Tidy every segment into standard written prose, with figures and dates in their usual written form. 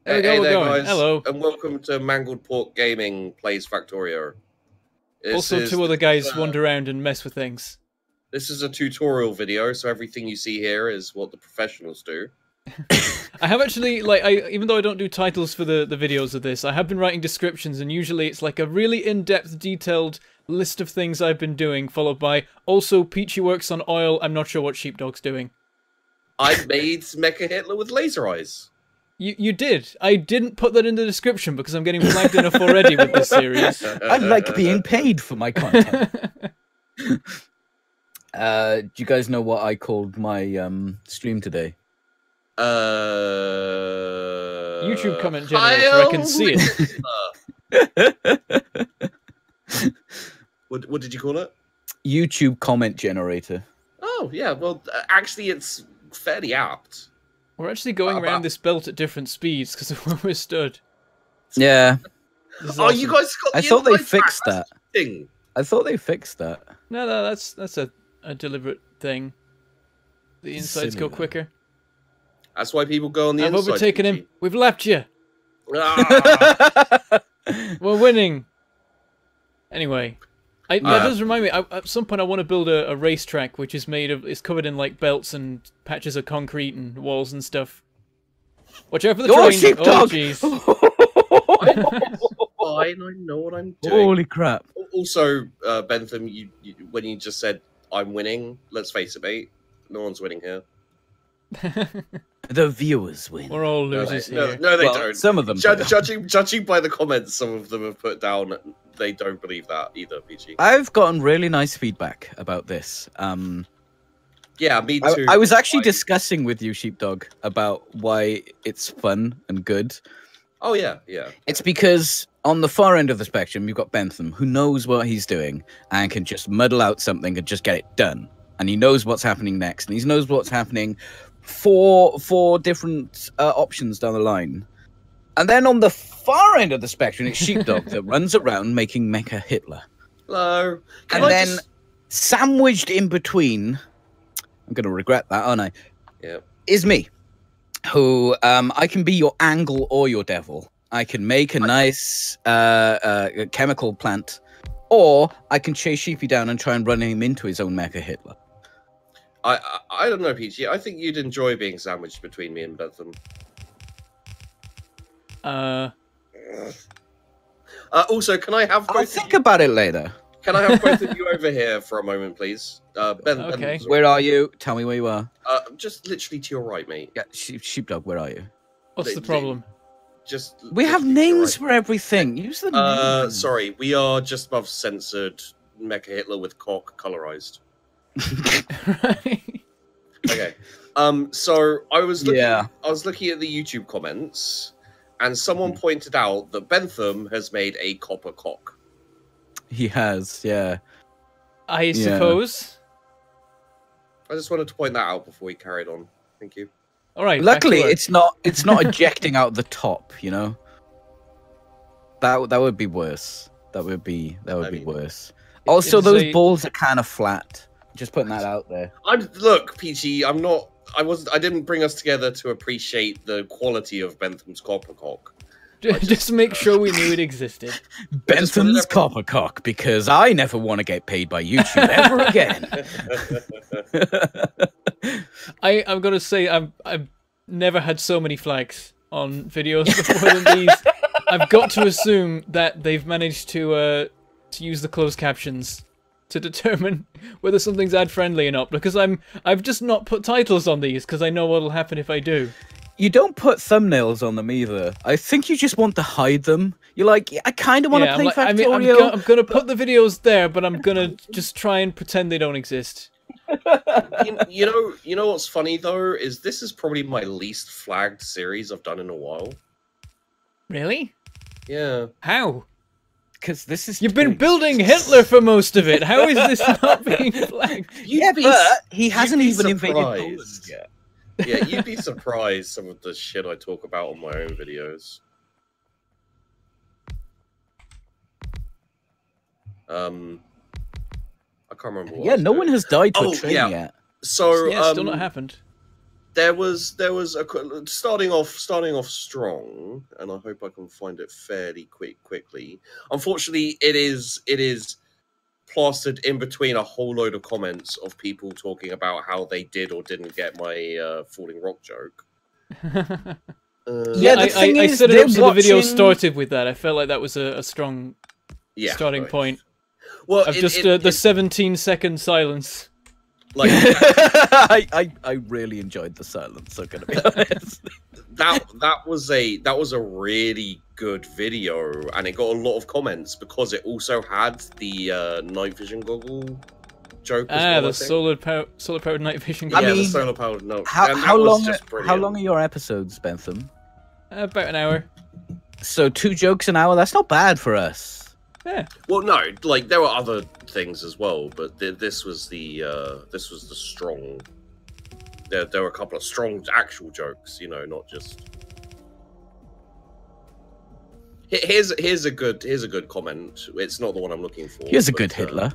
There we go, Hey we're there, going. guys, Hello. and welcome to Mangledpork Gaming plays Factorio. Also, two other guys wander around and mess with things. This is a tutorial video, so everything you see here is what the professionals do. I have actually, even though I don't do titles for the videos of this, I have been writing descriptions, and usually it's like a really in-depth, detailed list of things I've been doing, followed by, also, Peachy works on oil, I'm not sure what Sheepdog's doing. I made Mecha Hitler with laser eyes. You did. I didn't put that in the description because I'm getting flagged enough already with this series. I like being paid for my content. Do you guys know what I called my stream today? YouTube comment generator, I can see it. What did you call it? YouTube comment generator. Oh, yeah, well, actually, it's fairly apt. We're actually going around this belt at different speeds because of where we're stood. Yeah. Oh, you guys got the I thought they fixed that. Thing. I thought they fixed that. No, that's a deliberate thing. The insides go quicker. That's why people go on the inside. I've overtaken him. We've lapped you. Ah. We're winning. Anyway, that does remind me. At some point, I want to build a racetrack which is it's covered in like belts and patches of concrete and walls and stuff. Watch out for the train! Sheepdog! Oh, jeez. Fine, I know what I'm doing. Holy crap! Also, Bentham, when you just said I'm winning, let's face it, mate. No one's winning here. The viewers win. We're all losers here. No, they don't. Some of them. Judging by the comments some of them have put down, they don't believe that either, Peachy. I've gotten really nice feedback about this. Yeah, me too. I was actually discussing with you, Sheepdog, about why it's fun and good. Oh, yeah, yeah. It's because on the far end of the spectrum, you've got Bentham, who knows what he's doing and can just muddle out something and just get it done. And he knows what's happening next, and he knows what's happening four different options down the line. And then on the far end of the spectrum, it's Sheepdog that runs around making Mecha Hitler. Hello. And then sandwiched in between, I'm going to regret that, aren't I? Yeah. Is me, who I can be your angle or your devil. I can make a nice chemical plant, or I can chase Sheepy down and try and run him into his own Mecha Hitler. I don't know, Peachy. I think you'd enjoy being sandwiched between me and Bentham. Also, can I have both? I'll think about it later. Can I have both of you over here for a moment, please? Okay. Where are you? Tell me where you are. Just literally to your right, mate. Yeah, Sheepdog, where are you? What's the problem? We have names for everything. Use the names. Sorry, we are just above censored Mecha Hitler with cock colorized. Right. Okay. So I was looking at the YouTube comments, and someone pointed out that Bentham has made a copper cock. He has, yeah. I suppose. I just wanted to point that out before we carried on. Thank you. All right. Luckily, it's not ejecting out the top. You know. That would be worse. That would be worse. Also, those balls are kind of flat. Just putting that out there. Look, Peachy, I didn't bring us together to appreciate the quality of Bentham's copper cock. Just make sure we knew it existed. Bentham's copper cock, because I never want to get paid by YouTube ever again. I'm gonna say I've never had so many flags on videos before than these. I've got to assume that they've managed to use the closed captions to determine whether something's ad friendly or not, because I've just not put titles on these because I know what'll happen if I do. You don't put thumbnails on them either. I think you just want to hide them. You're like, I kind of want to play Factorio. I'm gonna put the videos there, but I'm gonna just try and pretend they don't exist. you know what's funny though is this is probably my least flagged series I've done in a while. Really? Yeah. How? Because this is you've been building Hitler for most of it. How is this not being flagged? But he hasn't even invaded Poland yet. Yeah, you'd be surprised some of the shit I talk about on my own videos. I can't remember what no one has died to a train yet. So, still not happened. there was a starting off strong, and I hope I can find it fairly quickly. Unfortunately, it is plastered in between a whole load of comments of people talking about how they did or didn't get my falling rock joke. Yeah, I set it up so the video started with that. I felt like that was a strong starting point. Well, of just the 17-second silence. Like I really enjoyed the silence. I'm gonna be honest. that was a really good video, and it got a lot of comments because it also had the night vision goggle joke. The solar powered night vision goggle. Yeah, the solar powered. No, how long are your episodes, Bentham? About an hour. So 2 jokes an hour. That's not bad for us. Yeah. Well, no, like there were other things as well, but this was the strong. There were a couple of strong actual jokes, you know, not just. Here's a good comment. It's not the one I'm looking for. Here's a good Hitler.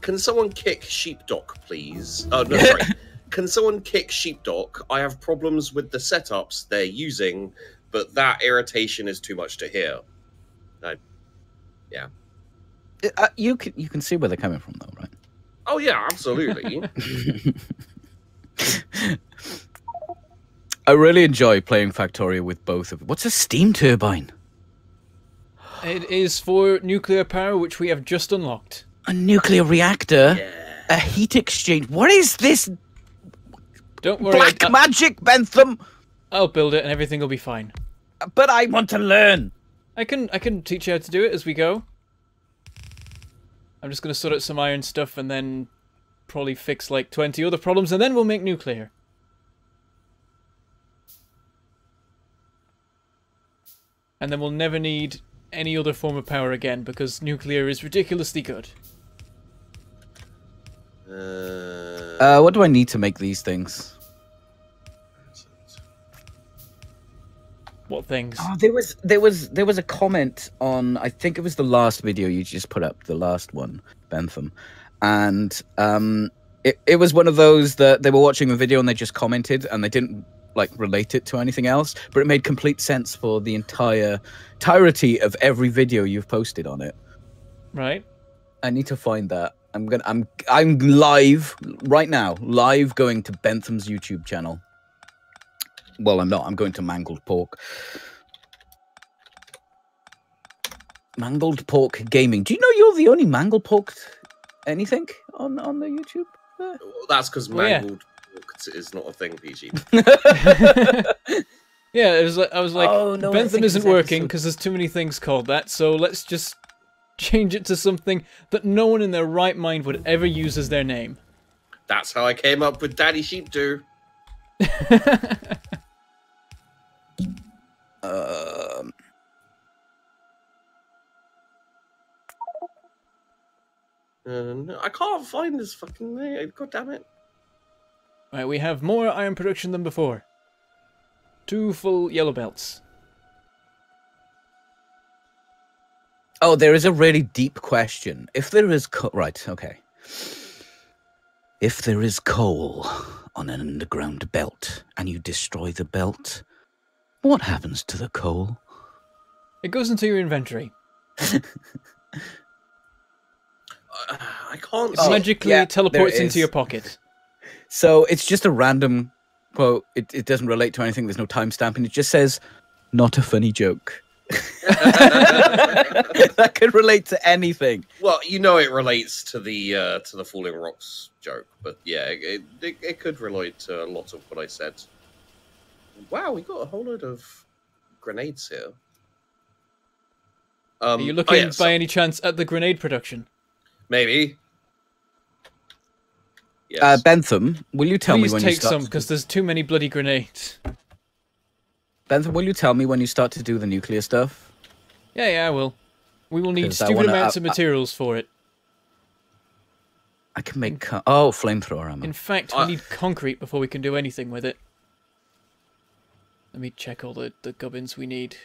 Can someone kick Sheepdog, please? Oh no, sorry. Can someone kick Sheepdog? I have problems with the setups they're using, but that irritation is too much to hear. Yeah. You can see where they're coming from, though, right? Oh yeah, absolutely. I really enjoy playing Factorio with both of them. What's a steam turbine? It is for nuclear power, which we have just unlocked. A nuclear reactor? Yeah. A heat exchange? What is this? Don't worry. Black magic, Bentham! I'll build it and everything will be fine. But I want to learn. I can teach you how to do it as we go. I'm just going to sort out some iron stuff and then probably fix like 20 other problems, and then we'll make nuclear. And then we'll never need any other form of power again, because nuclear is ridiculously good. What do I need to make these things? What things? Oh, there was a comment on, I think it was the last video you just put up, the last one, Bentham, and it was one of those that they were watching the video and they just commented and they didn't like relate it to anything else, but it made complete sense for the entirety of every video you've posted on it. Right. I need to find that. I'm live right now, live going to Bentham's YouTube channel. Well, I'm not. I'm going to Mangledpork. Mangledpork Gaming. Do you know you're the only Mangledpork anything on the YouTube? Well, that's because Mangledpork is not a thing, Peachy. Yeah, I was like, oh, no, Bentham isn't working because there's too many things called that, so let's just change it to something that no one in their right mind would ever use as their name. That's how I came up with Daddy Sheepdog. No, I can't find this fucking thing. God damn it. Right, we have more iron production than before. 2 full yellow belts. Oh, there is a really deep question. If there is right, okay. If there is coal on an underground belt and you destroy the belt, what happens to the coal? It goes into your inventory. I can't. It magically teleports into your pocket. So it's just a random quote. It doesn't relate to anything. There's no timestamp, and it just says, "Not a funny joke." That could relate to anything. Well, you know it relates to the Falling Rocks joke, but yeah, it could relate to a lot of what I said. Wow, we got a whole load of grenades here. Are you looking by any chance at the grenade production? Maybe. Yes. Bentham, will you tell me when you start? Please take some, because there's too many bloody grenades. Bentham, will you tell me when you start to do the nuclear stuff? Yeah, I will. We will need stupid amounts of materials for it. I can make... flamethrower ammo. In fact, we need concrete before we can do anything with it. Let me check all the gubbins we need.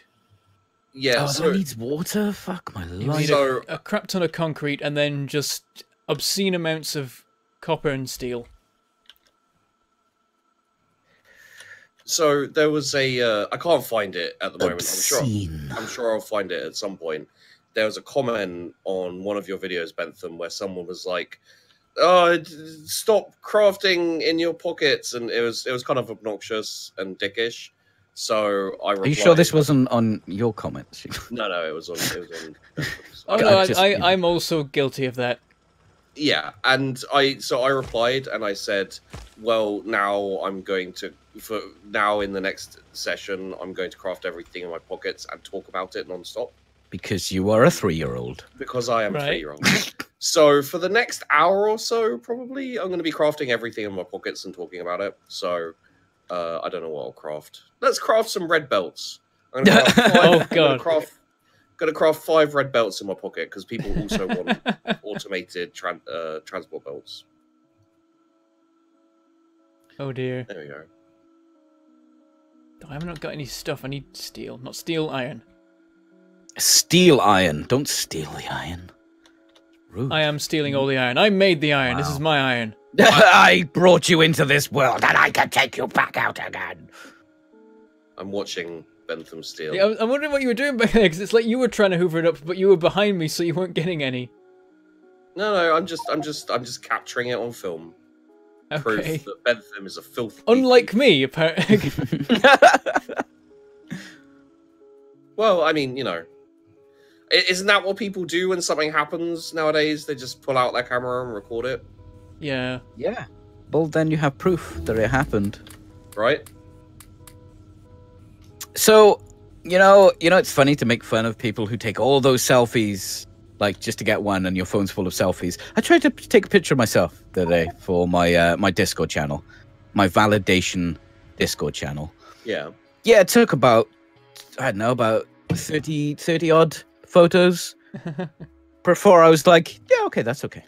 Yeah, so that needs water? Fuck my life. We need a crap ton of concrete and then just obscene amounts of copper and steel. So there was a. I can't find it at the moment. Obscene. I'm sure I'll find it at some point. There was a comment on one of your videos, Bentham, where someone was like, "Oh, stop crafting in your pockets," and it was kind of obnoxious and dickish. So I replied, Are you sure this wasn't on your comments? No, it was on. Bentham's. Oh no, I'm also guilty of that. Yeah, and I replied and I said, well, now I'm going to in the next session I'm going to craft everything in my pockets and talk about it non-stop. Because you are a 3-year-old. Because I am a 3-year-old. So for the next hour or so, probably I'm going to be crafting everything in my pockets and talking about it. So I don't know what I'll craft. Let's craft some red belts. I'm gonna craft 5, oh god. Gonna craft 5 red belts in my pocket because people also want automated transport belts. Oh dear. There we go. I have not got any stuff. I need steel, not steel, iron. Steel iron. Don't steal the iron. Rude. I am stealing all the iron. I made the iron. Wow. This is my iron. I brought you into this world, and I can take you back out again. I'm watching Bentham steal. Yeah, I'm wondering what you were doing back there, because it's like you were trying to hoover it up, but you were behind me, so you weren't getting any. No, I'm just capturing it on film. Okay. Proof that Bentham is a filthy. Unlike me, apparently. Well, I mean, you know, isn't that what people do when something happens nowadays? They just pull out their camera and record it. Yeah. Yeah. Well, then you have proof that it happened, right? So, you know, it's funny to make fun of people who take all those selfies, like just to get one, and your phone's full of selfies. I tried to take a picture of myself the other day for my my Discord channel, my validation Discord channel. Yeah. Yeah, it took about, I don't know, about 30 odd photos before I was like, yeah, okay, that's okay.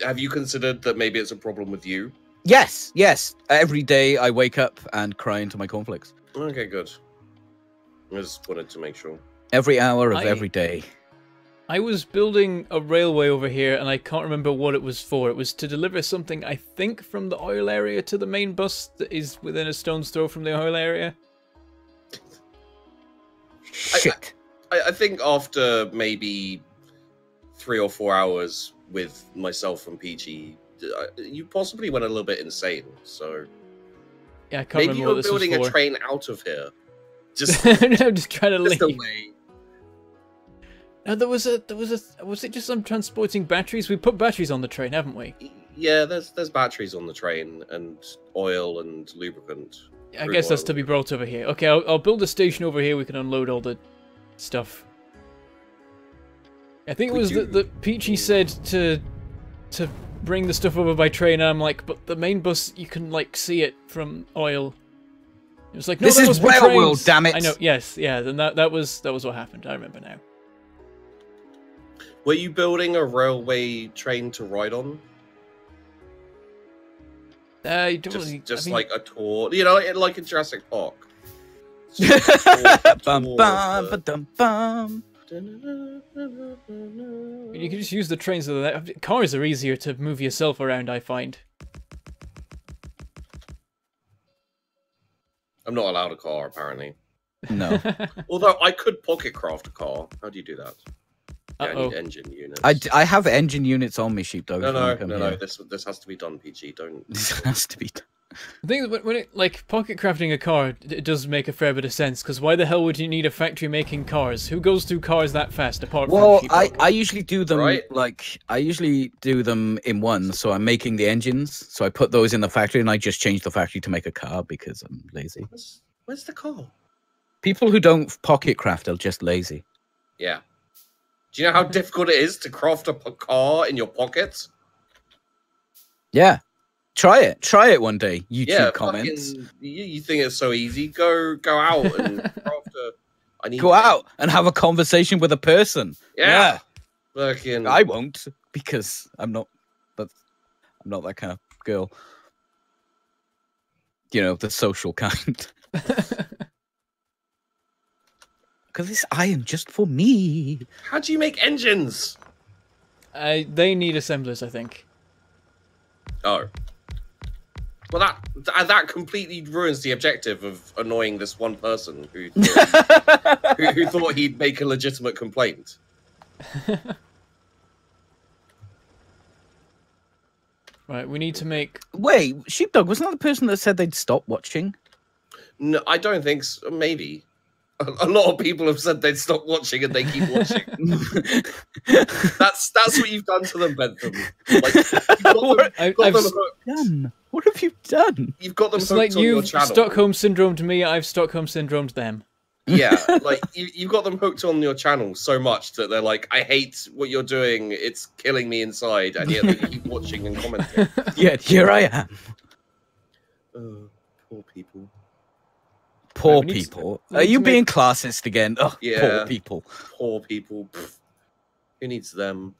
Have you considered that maybe it's a problem with you? Yes. Every day I wake up and cry into my cornflakes. Okay, good. I just wanted to make sure. Every hour of every day. I was building a railway over here, and I can't remember what it was for. It was to deliver something, I think, from the oil area to the main bus that is within a stone's throw from the oil area. Shit. I think after maybe 3 or 4 hours with myself and Peachy, you possibly went a little bit insane. So yeah, I can't maybe remember what this you're building was a train out of here. Just I'm just trying to leave. Away. No, was it just some transporting batteries? We put batteries on the train, haven't we? Yeah, there's batteries on the train and oil and lubricant. I guess that's to be brought over here. Okay, I'll build a station over here. We can unload all the stuff. I think it was that Peachy said to bring the stuff over by train, and I'm like, but the main bus, you can like see it from oil. It was like, no, this is railroad, damn it! I know. Yes, yeah. Then that was what happened. I remember now. Were you building a railway train to ride on? I don't just like a tour, you know, like in Jurassic Park. Bum, bum, ba-dum, bum. You can just use the trains. So that cars are easier to move yourself around, I find. I'm not allowed a car, apparently. No. Although I could pocket craft a car. How do you do that? Yeah, I need engine units. I have engine units on me, Sheepdog. No. This has to be done, Peachy. Don't. This has to be done. The thing is, when it like pocket crafting a car, it does make a fair bit of sense. Because why the hell would you need a factory making cars? Who goes through cars that fast? Apart from Sheepdog? I usually do them I usually do them in one. So I'm making the engines. So I put those in the factory, and I just change the factory to make a car because I'm lazy. Where's the car? People who don't pocket craft are just lazy. Yeah. Do you know how difficult it is to craft a car in your pockets? Yeah. Try it one day. YouTube comments. You think it's so easy? Go out and craft a. Go out and have a conversation with a person. Yeah. Fucking. I won't because I'm not. But I'm not that kind of girl. You know, the social kind. Because it's iron just for me. How do you make engines? They need assemblers, I think. Oh. Well, that completely ruins the objective of annoying this one person who thought he'd make a legitimate complaint. Right, we need to make... Wait, Sheepdog, wasn't that the person that said they'd stop watching? No, I don't think so. Maybe. A lot of people have said they'd stop watching and they keep watching. That's what you've done to them, Bentham. Like, What have you done? You've got them It's hooked like on your you've channel. Stockholm syndromed me, I've Stockholm syndromed them. Yeah, like you've got them hooked on your channel so much that they're like, I hate what you're doing, it's killing me inside, and yet they keep watching and commenting. Yeah, here I am. Poor people. Poor people. Are you being classist again? Oh, Yeah. poor people. Poor people. Pfft. Who needs them?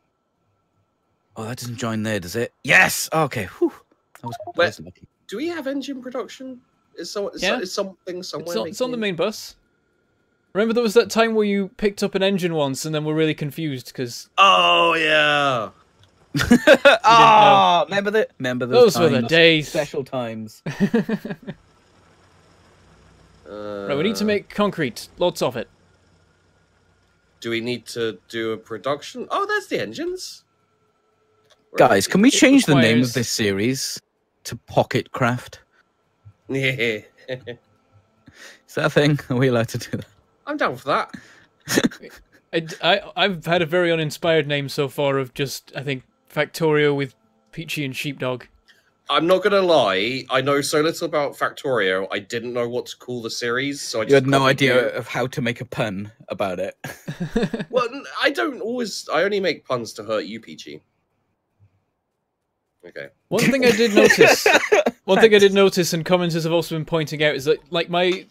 Oh, that doesn't join there, does it? Yes! Okay. Whew. I was lucky. Do we have engine production? Is something somewhere? It's on the main bus. Remember there was that time where you picked up an engine once and then were really confused because... Oh, yeah! Remember those were the days. Special times. Right, we need to make concrete. Lots of it. Do we need to do a production? Oh, there's the engines. Guys, can we change the name of requires- this series to Pocket Craft? Yeah. Is that a thing? Are we allowed to do that? I'm down for that. I've had a very uninspired name so far of just, I think, Factorio with Peachy and Sheepdog. I'm not gonna lie. I know so little about Factorio. I didn't know what to call the series, so I just You had no copied idea you. of how to make a pun about it. Well, I don't always. I only make puns to hurt you, Peachy. Okay. One thing I did notice, and commenters have also been pointing out, is that like my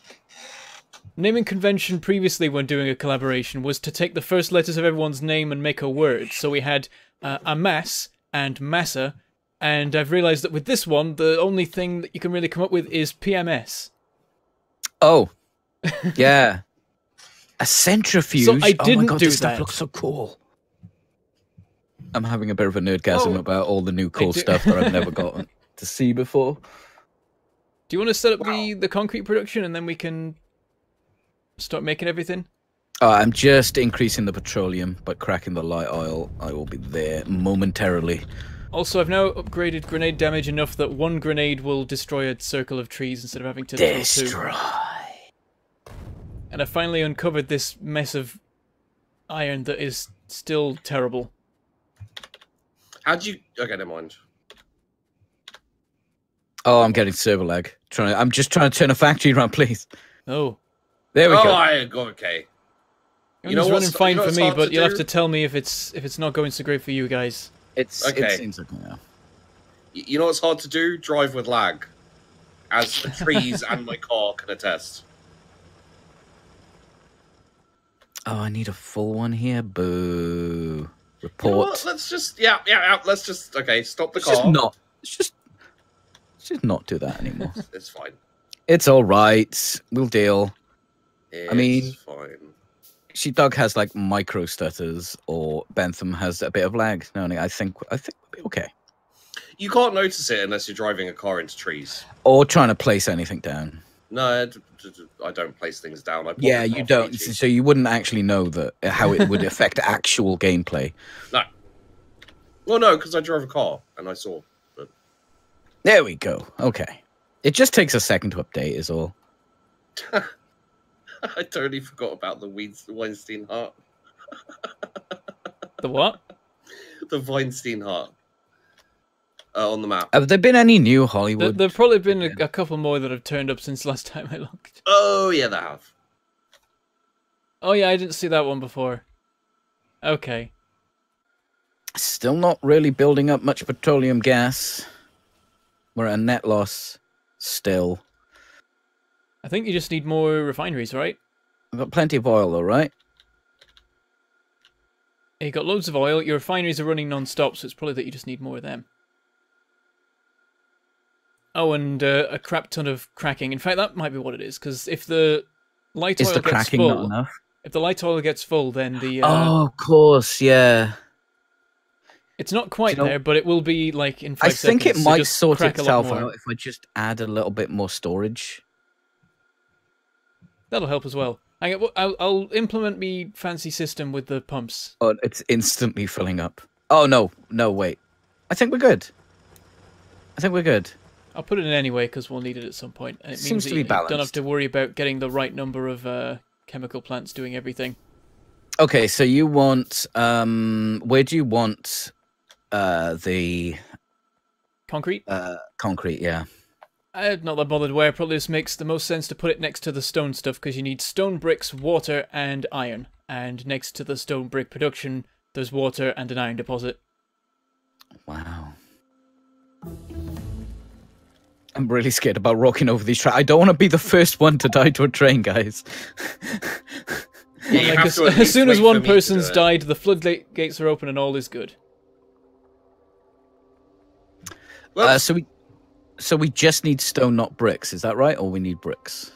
naming convention previously when doing a collaboration was to take the first letters of everyone's name and make a word. So we had Amass and Massa, and I've realised that with this one, the only thing that you can really come up with is PMS. Oh, yeah. A centrifuge. So I Oh my didn't God, do this stuff that. looks so cool. I'm having a bit of a nerdgasm Oh. about all the new cool stuff that I've never gotten to see before. Do you want to set up the concrete production and then we can start making everything? I'm just increasing the petroleum, but cracking the light oil. I will be there momentarily. Also, I've now upgraded grenade damage enough that one grenade will destroy a circle of trees instead of having to throw two. Destroy. And I finally uncovered this mess of iron that is still terrible. How'd you? Okay, never mind. Oh, I'm getting server lag. I'm just trying to turn a factory around, please. Oh. There we go. I go okay. You know, running fine for me, hard but to you'll have do? to tell me if it's not going so great for you guys. It Okay. seems like You know what's hard to do? Drive with lag, as the trees and my car can attest. Oh, I need a full one here. Boo. You know Report. what? Let's just let's just stop the Let's car. just not do that anymore. It's fine. It's all right. We'll deal. It's mean- fine. Sheepdog has like micro stutters, or Bentham has a bit of lag. No, I think we'll be okay. You can't notice it unless you're driving a car into trees. Or trying to place anything down. No, I don't place things down. I pop Yeah, it you off don't. easy. So you wouldn't actually know that how it would affect actual gameplay. No. Well, no, because I drove a car and I saw. But There we go. Okay. It just takes a second to update, is all. I totally forgot about the Weinstein heart. The what? The Weinstein heart. On the map. Have there been any new Hollywood? There've probably been a couple more that have turned up since last time I looked. Oh, yeah, they have. Oh yeah, I didn't see that one before. Okay. Still not really building up much petroleum gas. We're at a net loss still. I think you just need more refineries, right? We've got plenty of oil though, right? You got loads of oil, your refineries are running non-stop, so it's probably that you just need more of them. Oh, and a crap ton of cracking. In fact, that might be what it is, because if the light Is oil the gets cracking full, not enough? if the light oil gets full, then the Oh, of course, yeah. It's not quite know, there, but it will be like in 5 I seconds. think it so might just sort crack a lot itself more. out if I just add a little bit more storage. That'll help as well. I'll implement me fancy system with the pumps. Oh, it's instantly filling up. Oh, no, wait. I think we're good. I'll put it in anyway because we'll need it at some point. And it Seems means to that be you don't have balanced. to worry about getting the right number of chemical plants doing everything. Okay, so you want where do you want the Concrete? concrete? Yeah. I'm not that bothered where. Probably just makes the most sense to put it next to the stone stuff because you need stone bricks, water, and iron. And next to the stone brick production, there's water and an iron deposit. Wow. I'm really scared about rocking over these tracks. I don't want to be the first one to die to a train, guys. Yeah, you Like, have to at as least soon wait as for one me to do person's it. died, the floodgates are open and all is good. So we just need stone, not bricks. Is that right? Or we need bricks?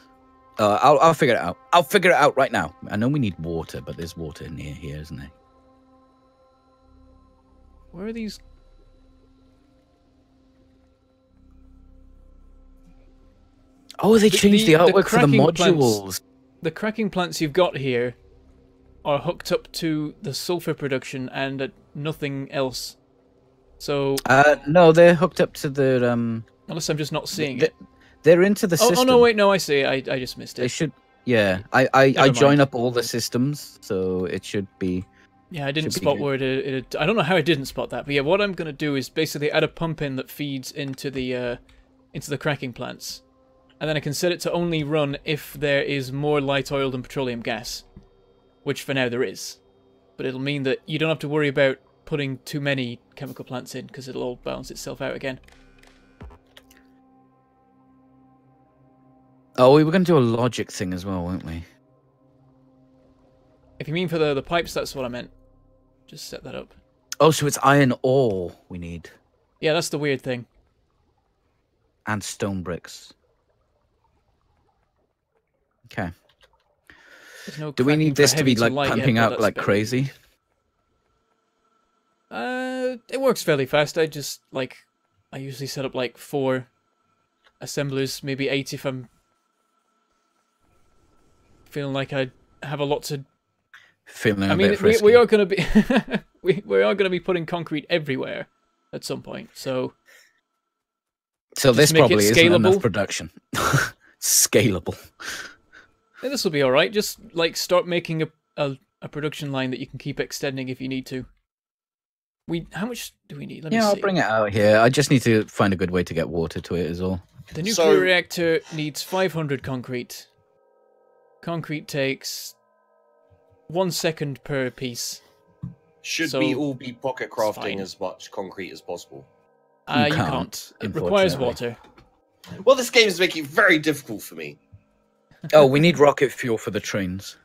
I'll figure it out. I'll figure it out right now. I know we need water, but there's water near here, isn't there? Where are these? Oh, they changed the artwork for the cracking modules. plants, the cracking plants you've got here are hooked up to the sulfur production and nothing else. So No, they're hooked up to the unless I'm just not seeing it. They're into the system. Oh no, wait, no, I see. I just missed They it. should. Yeah, I Never join mind. up all the systems, so it should be. Yeah, I didn't Should be spot good. where it. I don't know how I didn't spot that, but yeah, what I'm gonna do is basically add a pump in that feeds into the cracking plants, and then I can set it to only run if there is more light oil than petroleum gas, which for now there is, but it'll mean that you don't have to worry about putting too many chemical plants in because it'll all balance itself out again. Oh, we were going to do a logic thing as well, weren't we? If you mean for the pipes, that's what I meant. Just set that up. Oh, so it's iron ore we need, Yeah, that's the weird thing. and stone bricks. Okay. There's no Do we cracking need for this to heavy be like light yet, pumping but out that's like better. crazy? It works fairly fast. I usually set up like 4 assemblers, maybe 8 if I'm feeling like I have a lot to. Feeling I a mean, bit frisky. we are going to be we are going to be putting concrete everywhere at some point. So So this just make it probably isn't enough scalable. production. Scalable. yeah, this will be all right. Just like start making a production line that you can keep extending if you need to. How much do we need? Let me Yeah, see. I'll bring it out here. I just need to find a good way to get water to it, is all. The nuclear So- reactor needs 500 concrete. Concrete takes 1 second per piece. Should So, we all be pocket fine. crafting as much concrete as possible? You can't, can't. It requires unfortunately. water. Well, this game is making it very difficult for me. Oh, we need rocket fuel for the trains.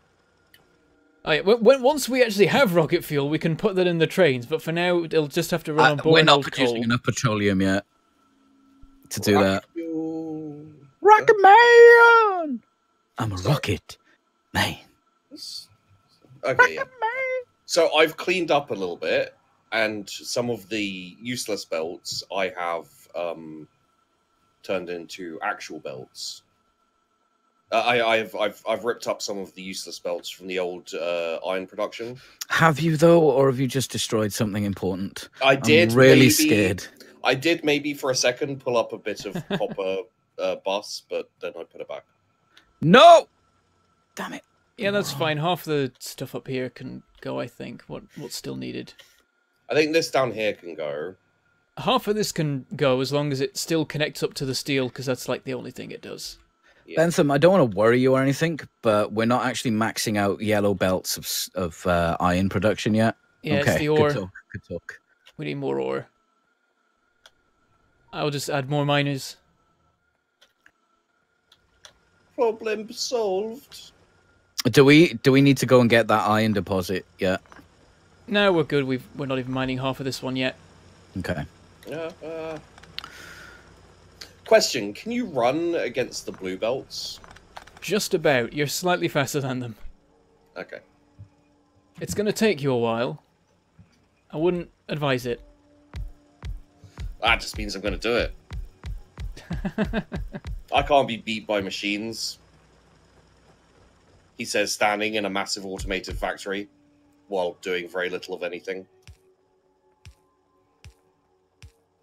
Oh, yeah, once we actually have rocket fuel, we can put that in the trains. But for now, it'll just have to run on We're boring not old producing coal. enough petroleum yet to do that. Fuel. Rocket man! I'm a rocket man. Okay, yeah. So I've cleaned up a little bit, and some of the useless belts I have turned into actual belts. I've ripped up some of the useless belts from the old iron production. Have you though, or have you just destroyed something important? I did I'm really maybe, scared. I did maybe for a second pull up a bit of copper bus, but then I put it back. No! Damn it. Yeah, that's fine. Half the stuff up here can go, I think. What's still needed? I think this down here can go. Half of this can go as long as it still connects up to the steel, because that's like the only thing it does. Yeah. Bentham, I don't want to worry you or anything, but we're not actually maxing out yellow belts of iron production yet. Yeah, okay, it's the ore. Good talk. We need more ore. I'll just add more miners. Problem solved. Do we need to go and get that iron deposit yet? No, we're good. We're not even mining half of this one yet. Okay. Question: can you run against the blue belts? Just about. You're slightly faster than them. Okay. It's going to take you a while. I wouldn't advise it. That just means I'm going to do it. I can't be beat by machines. He says, standing in a massive automated factory while doing very little of anything.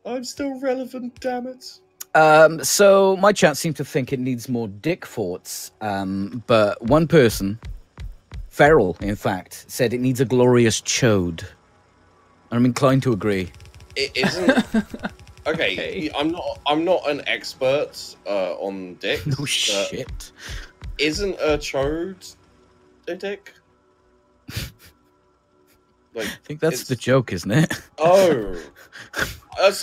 I'm still relevant, damn it. So my chat seemed to think it needs more dick forts, but one person, Feral, in fact, said it needs a glorious chode. I'm inclined to agree. It isn't. Okay, I'm not an expert on dicks. No shit. Isn't a chode a dick? Like, I think that's the joke, isn't it? Oh.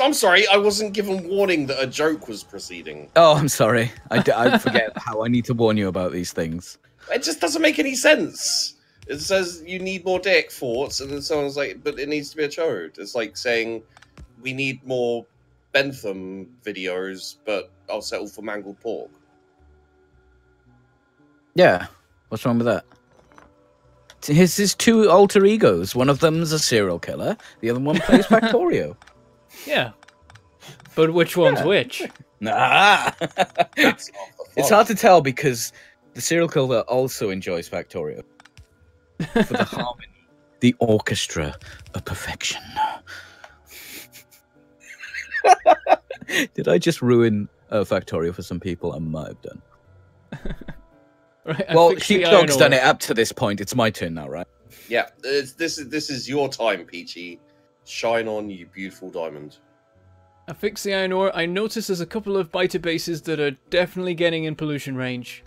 I'm sorry, I wasn't given warning that a joke was proceeding. Oh, I'm sorry. I forget how I need to warn you about these things. It just doesn't make any sense. It says you need more dick forts, and then someone's like, but it needs to be a chode. It's like saying, we need more Bentham videos, but I'll settle for Mangledpork. Yeah. What's wrong with that? His two alter egos. One of them's a serial killer. The other one plays Factorio. Yeah. But which one's which? Nah. It's hard to tell because the serial killer also enjoys Factorio. For the harmony, the orchestra of perfection. Did I just ruin Factorio for some people? I might have done. Right, well, Sheepdog's done it up to this point. It's my turn now, right? Yeah, this is your time, Peachy. Shine on, you beautiful diamond. I fixed the iron ore. I noticed there's a couple of biter bases that are definitely getting in pollution range.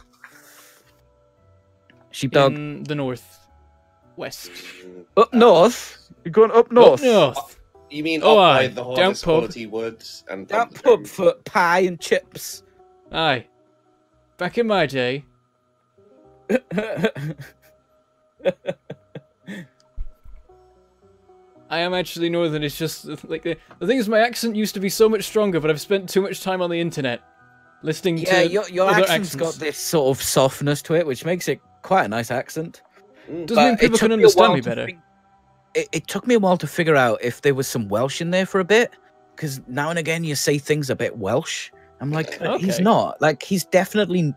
Sheepdog. In the north. West. Up north? You're going up north? Up north. You mean up by the hardest quality woods and that pub for pie and chips. Aye. Back in my day. I am actually northern. It's just like the thing is, my accent used to be so much stronger, but I've spent too much time on the internet listening to your accent's got this sort of softness to it, which makes it quite a nice accent. Doesn't mean people can understand me better. It took me a while to figure out if there was some Welsh in there for a bit, because now and again you say things a bit Welsh. I'm like, he's not. Like, there's definitely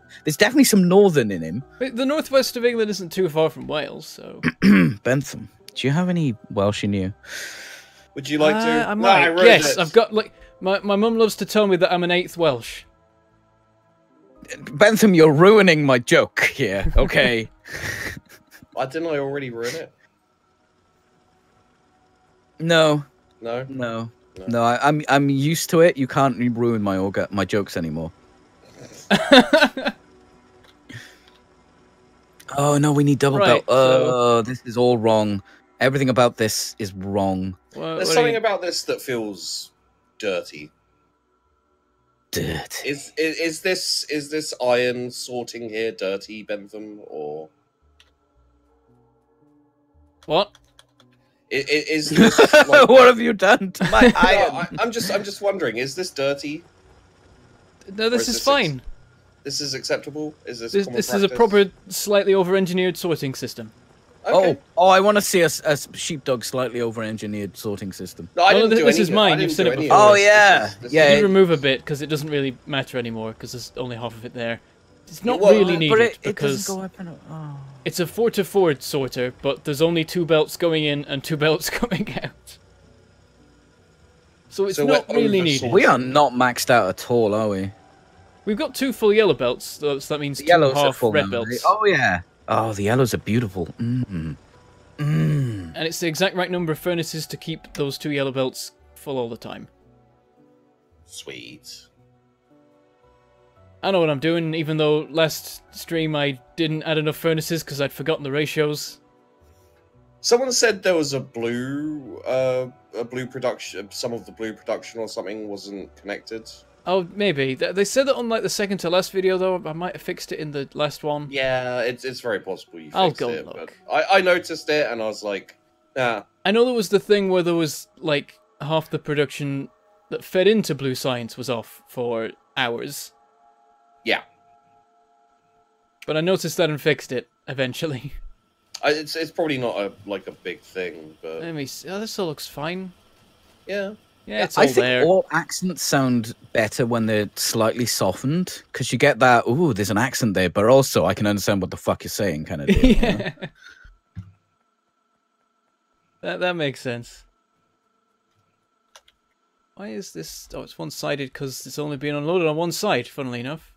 some northern in him. But the northwest of England isn't too far from Wales, so. Bentham, do you have any Welsh in you? Would you like to? I might. Yes, I've got, like, my mum loves to tell me that I'm an 8th Welsh. Bentham, you're ruining my joke here, okay? Didn't I already ruin it? No. No? No. No, I'm used to it. You can't ruin my jokes anymore. Oh no, we need double belt. Oh, this is all wrong. Everything about this is wrong. There's something about this that feels dirty. Dirty. Is this iron sorting here dirty, Bentham, or what? Is this like... What have you done to my iron? No, I'm just wondering, is this dirty? No, this is fine. This is acceptable? Is this this is a proper, slightly over-engineered sorting system. Okay. Oh, I want to see a Sheepdog slightly over-engineered sorting system. No, I didn't do this is mine. You've seen it before. Oh yeah, yeah. You remove a bit because it doesn't really matter anymore because there's only half of it there. It's not really needed because it's a 4-to-4 sorter, but there's only 2 belts going in and 2 belts coming out. So it's not really needed. We are not maxed out at all, are we? We've got 2 full yellow belts, so that means 2 half red belts. Oh yeah. Oh, the yellows are beautiful. And it's the exact right number of furnaces to keep those 2 yellow belts full all the time. Sweet. I know what I'm doing, even though last stream I didn't add enough furnaces because I'd forgotten the ratios. Someone said there was a blue production, some of the blue production or something wasn't connected. Oh, maybe. They said that on like the second to last video though. I might have fixed it in the last one. Yeah, it's very possible you fixed I'll go it. look. But I noticed it and I was like, nah. I know there was the thing where there was like half the production that fed into Blue Science was off for hours. Yeah. But I noticed that and fixed it eventually. It's probably not a big thing, but Let me see. Oh, this all looks fine. Yeah. Yeah, it's all I think there. all accents sound better when they're slightly softened, because you get that, ooh, there's an accent there, but also I can understand what the fuck you're saying kind of deal. You know? Yeah. That makes sense. Why is this? Oh, it's one-sided because it's only being unloaded on one side, funnily enough.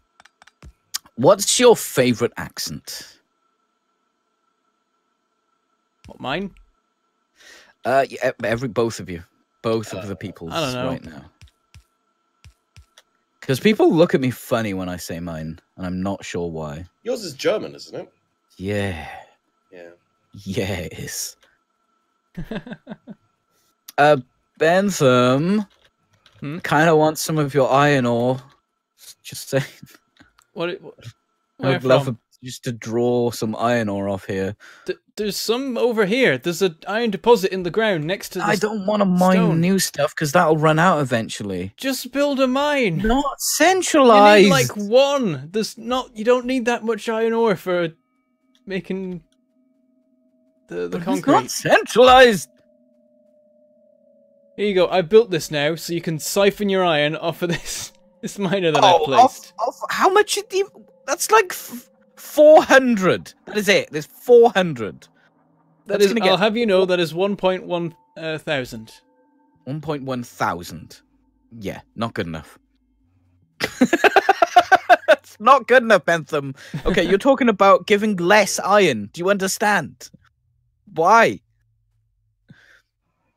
What's your favorite accent? What, mine? Yeah, both of you. Both of the people's I don't know. right now. Because people look at me funny when I say mine, and I'm not sure why. Yours is German, isn't it? Yeah. Yeah. Yeah, it is. Bentham, kind of want some of your iron ore. Just saying. Where I'd love from? just to draw some iron ore off here. There's some over here. There's an iron deposit in the ground next to the I don't want to mine stone. new stuff because that'll run out eventually. Just build a mine. Not centralized. You need like one. There's not. You don't need that much iron ore for making the But concrete. it's not centralized. Here you go. I built this now, so you can siphon your iron off of this miner that I placed. How much? That's like 400. That is it. There's 400. That is. I'll have you know that is 1.1 thousand. 1.1 thousand. Yeah, not good enough. It's not good enough, Bentham. Okay, you're talking about giving less iron. Do you understand? Why?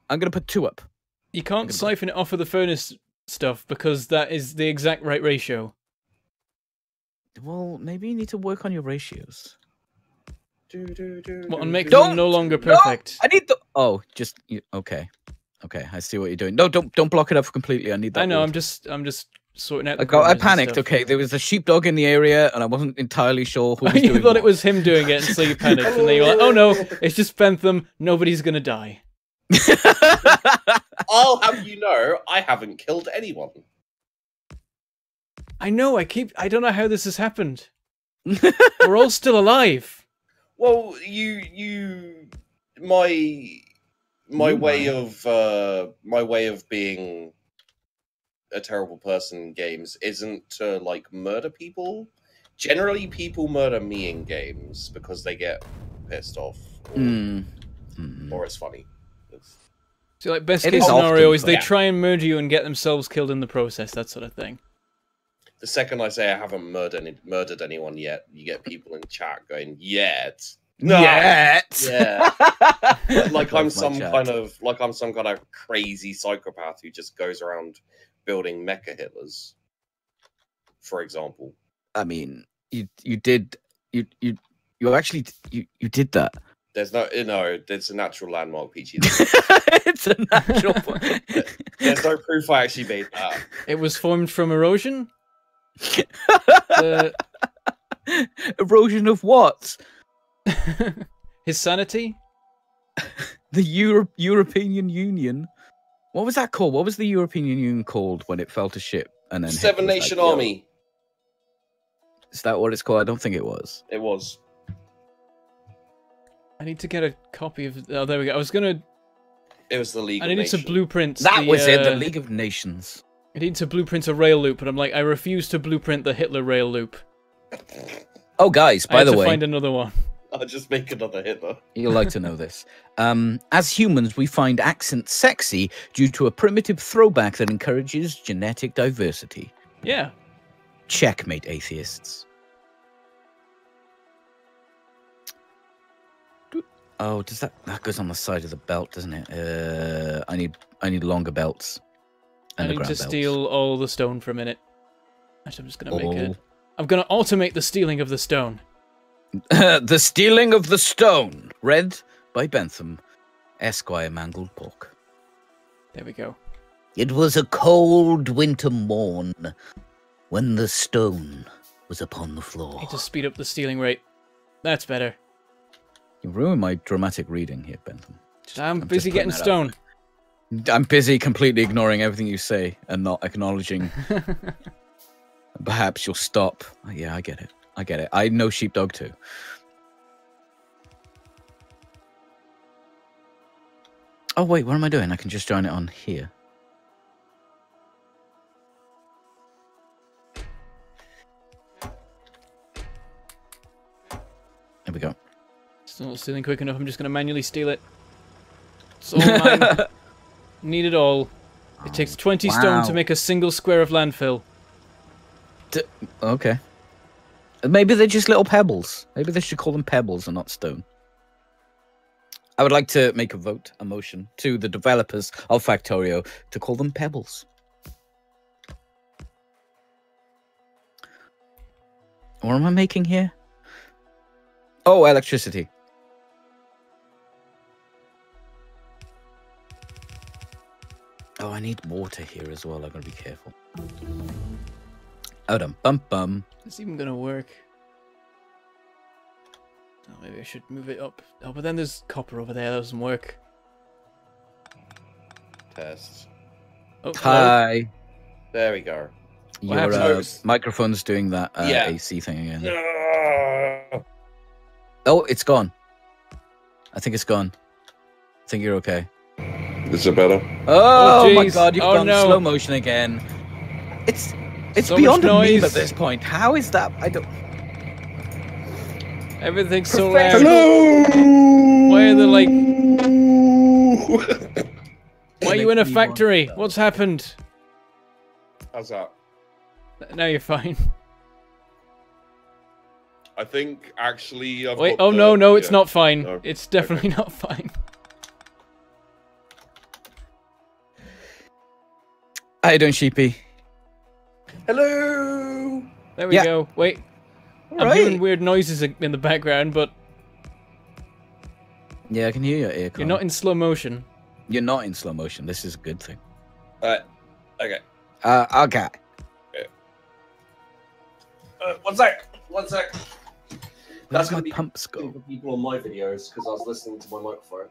I'm gonna put 2 up. You can't siphon it off of the furnace stuff because that is the exact right ratio. Well, maybe you need to work on your ratios. What, and make them no longer perfect? No, I need the. Oh, just okay. Okay, I see what you're doing. No, don't block it up completely. I need that. I know. wood. I'm just sorting out. I panicked. Okay, there was a sheepdog in the area, and I wasn't entirely sure who was doing You thought it was him doing it, and so you panicked, and then you were like, "Oh no, it's just Bentham. Nobody's gonna die." I'll have you know, I haven't killed anyone. I know. I don't know how this has happened. We're all still alive. Well, my way of being a terrible person in games isn't to like murder people. Generally, people murder me in games because they get pissed off, or it's funny. So, like, best case scenario is they try and murder you and get themselves killed in the process. That sort of thing. The second I say I haven't murdered anyone yet, you get people in chat going, "Yet, no, yet, yeah." like I'm some kind of crazy psychopath who just goes around building mecha Hitlers, for example. I mean, you did that. There's it's a natural landmark, Peachy. It's a natural. There's no proof I actually made that. It was formed from erosion. Erosion of what? His sanity. The European Union. What was that called? What was the European Union called when it fell to shit? And then Seven Nation Army. Is that what it's called? I don't think it was. It was. I need to get a copy of. Oh, there we go. I was gonna. It was the League. I needed to blueprint. That was it. The League of Nations. I need to blueprint a rail loop, but I'm like, I refuse to blueprint the Hitler rail loop. Oh, guys, by the way, find another one. I'll just make another Hitler. You'll like to know this. As humans, we find accents sexy due to a primitive throwback that encourages genetic diversity. Yeah. Checkmate, atheists. Oh, does that goes on the side of the belt, doesn't it? I need longer belts. I need to steal all the stone for a minute. Actually, I'm just gonna make it. I'm gonna automate the stealing of the stone. The stealing of the stone, read by Bentham, Esquire Mangledpork. There we go. It was a cold winter morn when the stone was upon the floor. I need to speed up the stealing rate. That's better. You ruined my dramatic reading here, Bentham. I'm busy getting stone. I'm busy completely ignoring everything you say and not acknowledging. Perhaps you'll stop. Yeah, I get it. I get it. I know Sheepdog too. Oh, wait, what am I doing? I can just join it on here. There we go. It's not stealing quick enough. I'm just going to manually steal it. It's all mine. Need it all. It takes 20 stone to make a single square of landfill. Okay. Maybe they're just little pebbles. Maybe they should call them pebbles and not stone. I would like to make a motion to the developers of Factorio to call them pebbles. What am I making here? Oh, electricity. Oh, I need water here as well. I've got to be careful. Oh, bum. It's even gonna work. Oh, maybe I should move it up. Oh, but then there's copper over there. That doesn't work. Test. Oh, Hi. There we go. Your microphone's doing that AC thing again. Oh, it's gone. I think it's gone. I think you're okay. Is it better? Oh my god, you've gone slow motion again. It's so beyond a meme at this point. How is that? I don't. Everything's so loud. Hello. Why are they like? Why are you in a factory? What's happened? How's that? Now you're fine. I think actually. Wait. Oh no, it's not fine. No. It's definitely not fine. How you doing, Sheepy? Hello. There we go. Wait. I'm hearing weird noises in the background, but yeah, I can hear your ear. You're not in slow motion. You're not in slow motion. This is a good thing. Okay. Okay. One sec. That's gonna be pumps go for people on my videos because I was listening to my microphone.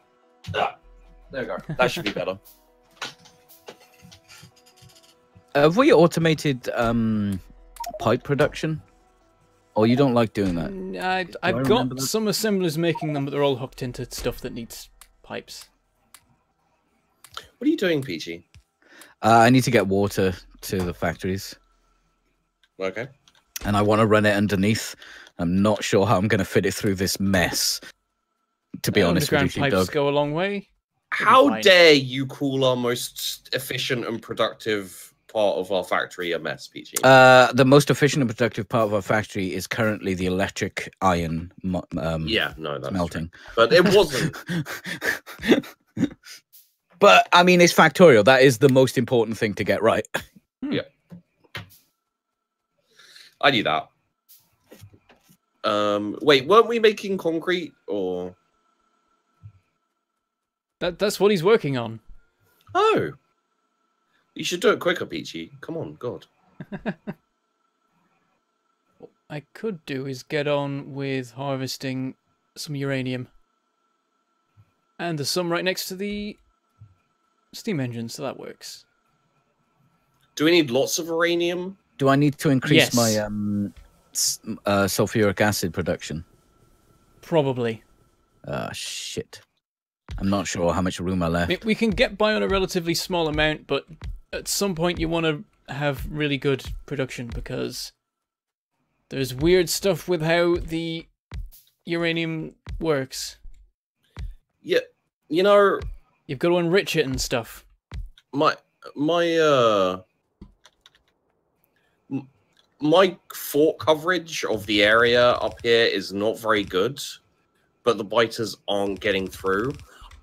There we go. That should be better. Have we automated pipe production? Or you don't like doing that? I've got some assemblers making them, but they're all hooked into stuff that needs pipes. What are you doing, Peachy? I need to get water to the factories. Okay. And I want to run it underneath. I'm not sure how I'm going to fit it through this mess. To be honest with you, Sheepdog. Pipes go a long way. How dare you call our most efficient and productive part of our factory a mess, Peachy? The most efficient and productive part of our factory is currently the electric iron that's melting. True. But it wasn't. But, I mean, it's Factorio. That is the most important thing to get right. Yeah. I knew that. Wait, weren't we making concrete, or...? That's what he's working on. Oh. You should do it quicker, Peachy. Come on, God. What I could do is get on with harvesting some uranium. And there's some right next to the steam engine, so that works. Do we need lots of uranium? Do I need to increase my sulfuric acid production? Probably. Shit. I'm not sure how much room I left. We can get by on a relatively small amount, but at some point you want to have really good production because there's weird stuff with how the uranium works. Yeah, you know... You've got to enrich it and stuff. My fort coverage of the area up here is not very good, but the biters aren't getting through.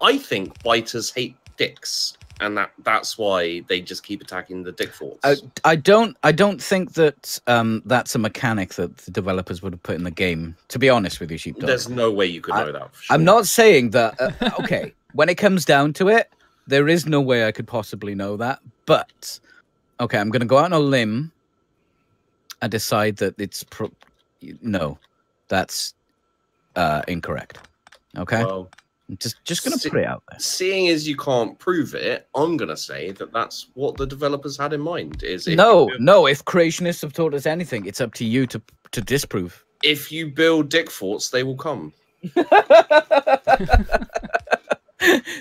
I think biters hate dicks, and that's why they just keep attacking the dick forts. I don't think that that's a mechanic that the developers would have put in the game. To be honest with you, Sheepdog, there's no way you could know that. For sure. I'm not saying that. Okay, when it comes down to it, there is no way I could possibly know that. But okay, I'm going to go out on a limb and decide that it's no, that's incorrect. Okay. Well, I'm just going to put it out there. Seeing as you can't prove it, I'm going to say that that's what the developers had in mind. Is no. If creationists have taught us anything, it's up to you to disprove. If you build dick forts, they will come.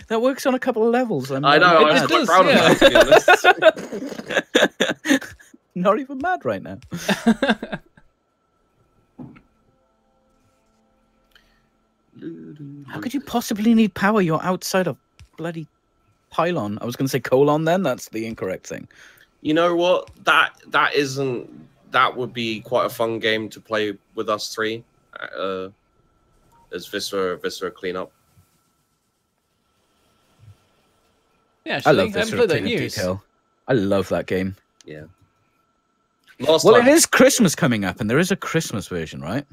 That works on a couple of levels. I know. I'm quite proud of that. Not even mad right now. How could you possibly need power? You're outside a bloody pylon. I was going to say colon then. That's the incorrect thing. You know what? That would be quite a fun game to play with us three. As Viscera cleanup. Yeah, I love I haven't Viscera played that Clean Up news. Detail. I love that game. Yeah. Well, it is Christmas coming up, and there is a Christmas version, right?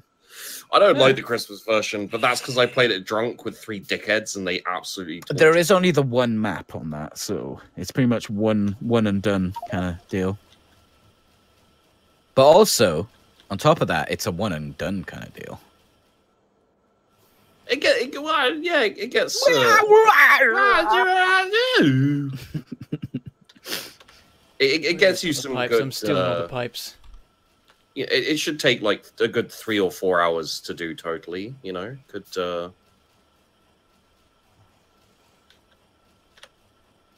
I don't like the Christmas version, but that's because I played it drunk with 3 dickheads, and they absolutely. There is only the one map on that, so it's pretty much one and done kind of deal. But also, on top of that, it's a one and done kind of deal. It gets. It gets you some pipes. good. I'm stealing all the pipes. Yeah, it should take like a good 3 or 4 hours to do totally. You know, could.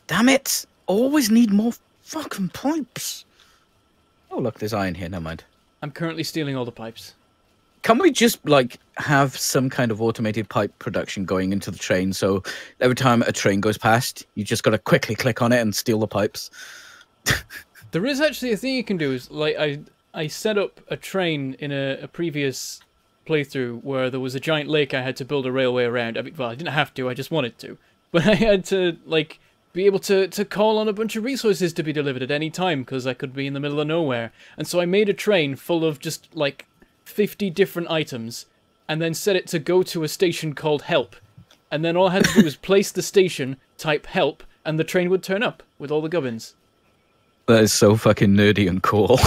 Damn it! Always need more fucking pipes. Oh look, there's iron here. Never mind. I'm currently stealing all the pipes. Can we just like have some kind of automated pipe production going into the train? So every time a train goes past, you just got to quickly click on it and steal the pipes. There is actually a thing you can do. Is like I set up a train in a previous playthrough where there was a giant lake I had to build a railway around. I mean, well, I didn't have to. I just wanted to, but I had to like be able to call on a bunch of resources to be delivered at any time because I could be in the middle of nowhere. And so I made a train full of just like 50 different items and then set it to go to a station called Help. And then all I had to do was place the station, type Help, and the train would turn up with all the gubbins. That is so fucking nerdy and cool.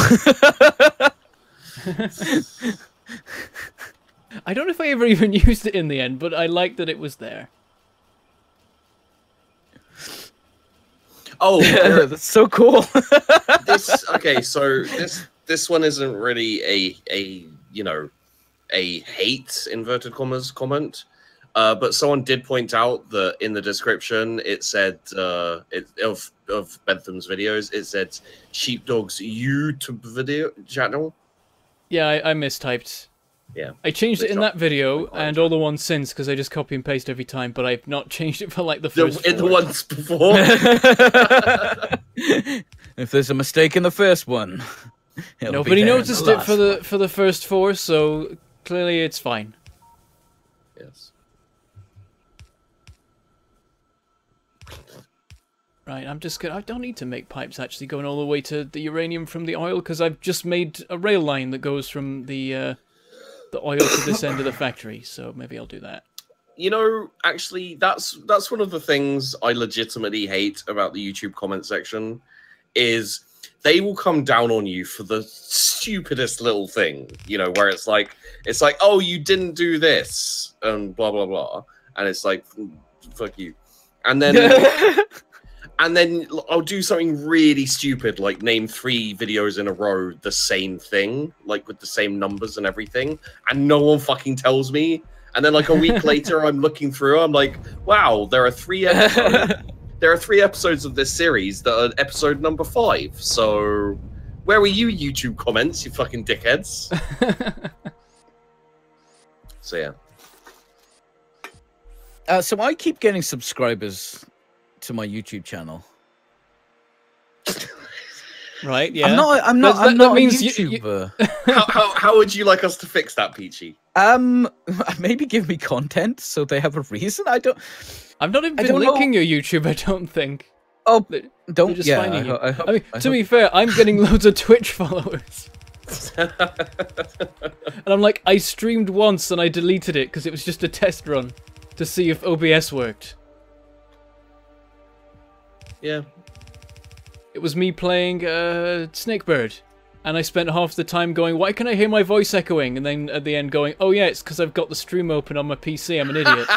I don't know if I ever even used it in the end, but I liked that it was there. Oh, that's so cool. So this one isn't really a you know a hate inverted commas comment, but someone did point out that in the description it said of Bentham's videos it said Sheepdog's YouTube video channel. Yeah, I mistyped. Yeah, I changed it in that video and all the ones since because I just copy and paste every time, but I've not changed it for like the first the ones before. If there's a mistake in the first one, nobody noticed it for the first 4, so clearly it's fine. Yes. Right, I don't need to make pipes actually going all the way to the uranium from the oil because I've just made a rail line that goes from the oil to this end of the factory, so maybe I'll do that. You know, actually, that's one of the things I legitimately hate about the YouTube comment section, is they will come down on you for the stupidest little thing. You know, where it's like, oh, you didn't do this, and blah blah blah, and it's like, fuck you, and then. And then I'll do something really stupid, like name 3 videos in a row the same thing, like with the same numbers and everything, and no one fucking tells me. And then like a week later, I'm looking through, I'm like, wow, there are 3 episodes of this series that are episode number 5. So where were you, YouTube comments, you fucking dickheads? So yeah. So I keep getting subscribers to my YouTube channel. Right, yeah. I'm not a YouTuber. How would you like us to fix that, Peachy? Maybe give me content so they have a reason. I've not even been linking your YouTube, I don't think. Oh, don't. Just Yeah, finding you. I mean, to be fair, I'm getting loads of Twitch followers. And I'm like, I streamed once and I deleted it because it was just a test run to see if OBS worked. Yeah. It was me playing Snakebird, and I spent half the time going, why can I hear my voice echoing? And then at the end going, oh yeah, it's because I've got the stream open on my PC, I'm an idiot.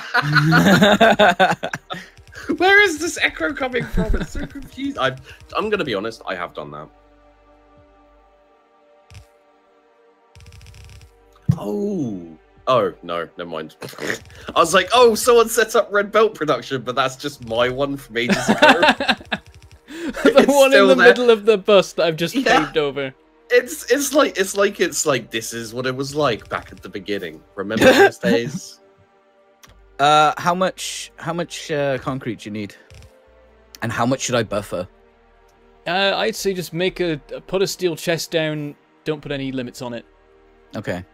Where is this echo coming from? It's so confused. I'm going to be honest, I have done that. Oh, no, never mind. I was like, oh, someone set up Red Belt production, but that's just my one from ages ago. The one in the middle of the bus that I've just paved over. It's like this is what it was like back at the beginning. Remember those days? How much concrete do you need? And how much should I buffer? I'd say just put a steel chest down. Don't put any limits on it. Okay.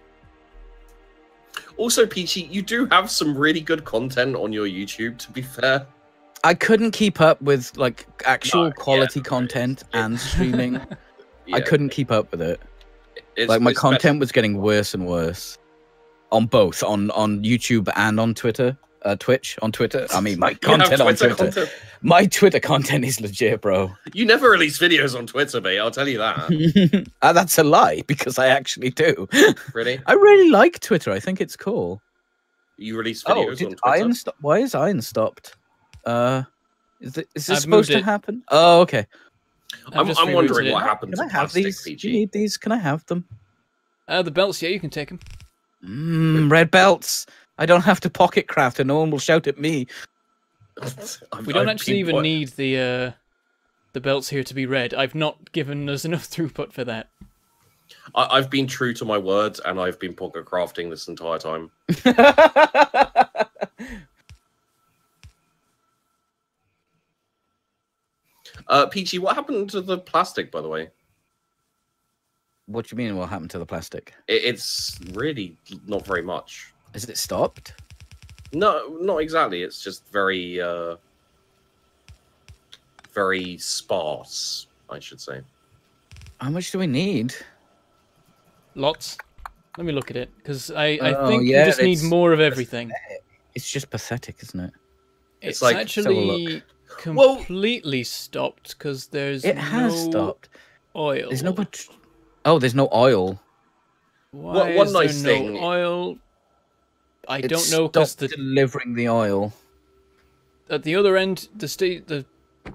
Also, Peachy, you do have some really good content on your YouTube, to be fair. I couldn't keep up with like actual quality content and streaming. I couldn't keep up with it. Like my content was getting worse and worse on both on YouTube and on Twitter. Twitch on Twitter. I mean, my content on Twitter. My Twitter content is legit, bro. You never release videos on Twitter, mate. I'll tell you that. That's a lie because I actually do. Really? I really like Twitter. I think it's cool. You release videos on Twitter? Iron why is Iron stopped? Is this supposed to happen? Oh, okay. I'm wondering what happened to plastic, these? Peachy. Do you need these? Can I have them? The belts, yeah, you can take them. Red belts. I don't have to pocket craft, and no one will shout at me. We don't actually even need the belts here to be red. I've not given us enough throughput for that. I've been true to my words, and I've been pocket crafting this entire time. Peachy, what happened to the plastic, by the way? What do you mean? What happened to the plastic? It's really not very much. Is it stopped? No, not exactly. It's just very, very sparse, I should say. How much do we need? Lots. Let me look at it, because I think we just need more of everything. It's just pathetic, isn't it? It's like, actually completely stopped, because there's stopped. Oil. There's no... Oh, there's no oil. Why is there no oil? I don't know, because delivering the oil. At the other end, the